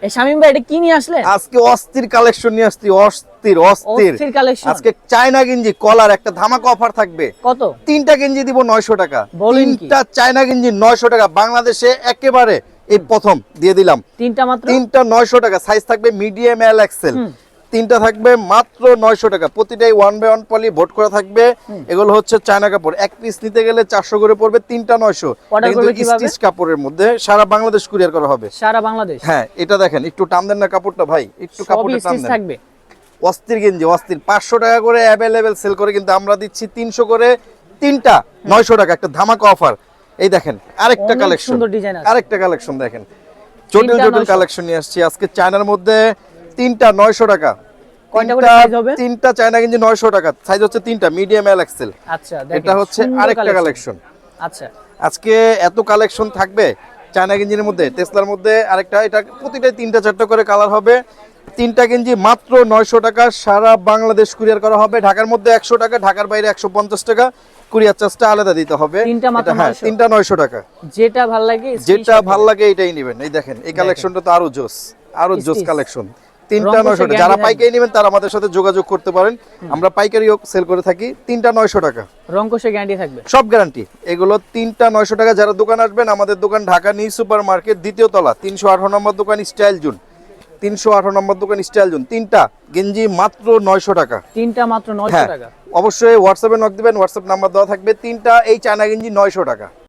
এই শামিম ভাই এটা কি নিয়ে আসলেন? আজকে অস্থির কালেকশন নিয়ে আসছি, অস্থির অস্থির অস্থির কালেকশন। আজকে চায়না গেঞ্জি কলার একটা ধামাকা অফার থাকবে। কত? তিনটা গেঞ্জি দিব 900 টাকা। বলেন কি? তিনটা চায়না গেঞ্জি 900 টাকা, বাংলাদেশে একেবারে এই প্রথম দিয়ে দিলাম। তিনটা মাত্র? তিনটা 900 টাকা, সাইজ থাকবে মিডিয়াম এল এক্সেল। তিনটা থাকবে মাত্র 900 টাকা, প্রতিটাই 1 বাই 1 পলি ভোট করা থাকবে। এগুলো হচ্ছে চায়না কাপড়, এক পিস নিতে গেলে 400 করে পড়বে, তিনটা 900। কিন্তু স্টিচ কাপড়ের মধ্যে সারা বাংলাদেশ কুরিয়ার করা হবে। সারা বাংলাদেশ? হ্যাঁ, এটা দেখেন একটু টান দেন না কাপড়টা ভাই, একটু কাপড়টা টান দেন। থাকবে অস্থির গেঞ্জি, অস্থির। 500 টাকা করে অ্যাভেলেবেল সেল করে, কিন্তু আমরা দিচ্ছি 300 করে, তিনটা 900 টাকা, একটা ধামাকা অফার। এই দেখেন আরেকটা কালেকশন, আরেকটা কালেকশন দেখেন, জটিল জটিল কালেকশন নিয়ে আসছি আজকে চায়নার মধ্যে। তিনটা 900 টাকা, কয়টা করে সাইজ হবে? তিনটা চায়না গেঞ্জি 900 টাকা, সাইজ হচ্ছে তিনটা মিডিয়াম এল এক্সেল। আচ্ছা দেখেন, এটা হচ্ছে আরেকটা কালেকশন। আচ্ছা, আজকে এত কালেকশন থাকবে চায়না গেঞ্জির মধ্যে, টেসলার মধ্যে আরেকটা, এটা প্রতিটাই তিনটা চারটা করে কালার হবে। তিনটা গেঞ্জি মাত্র 900 টাকা, সারা বাংলাদেশ কুরিয়ার করা হবে। ঢাকার মধ্যে 100 টাকা, ঢাকার বাইরে 150 টাকা, কুরিয়ার চার্জটা আলাদা দিতে হবে। হ্যাঁ, তিনটা 900 টাকা। যেটা ভালো লাগে, যেটা ভালো লাগে এটাই নেবেন। এই দেখেন এই কালেকশনটা তো আরো জোস, আরো জোস কালেকশন। তিনটা 900 টাকা, যারা পাইকারি নেবেন তারা আমাদের সাথে যোগাযোগ করতে পারেন, আমরা পাইকারিও সেল করে থাকি। তিনটা 900 টাকা, রং কোষে গ্যারান্টি থাকবে, সব গ্যারান্টি। এগুলো তিনটা 900 টাকা। যারা দোকান আসবেন, আমাদের দোকান ঢাকা নিউ সুপার মার্কেট, দ্বিতীয় তলা, 318 নম্বর দোকান স্টাইল জোন, 318 নম্বর দোকান স্টাইল জোন। তিনটা গেঞ্জি মাত্র 900 টাকা, তিনটা মাত্র 900 টাকা। অবশ্যই হোয়াটসঅ্যাপে নক দিবেন, হোয়াটসঅ্যাপ নাম্বার দেওয়া থাকবে। তিনটা এই চায়না গেঞ্জি 900 টাকা।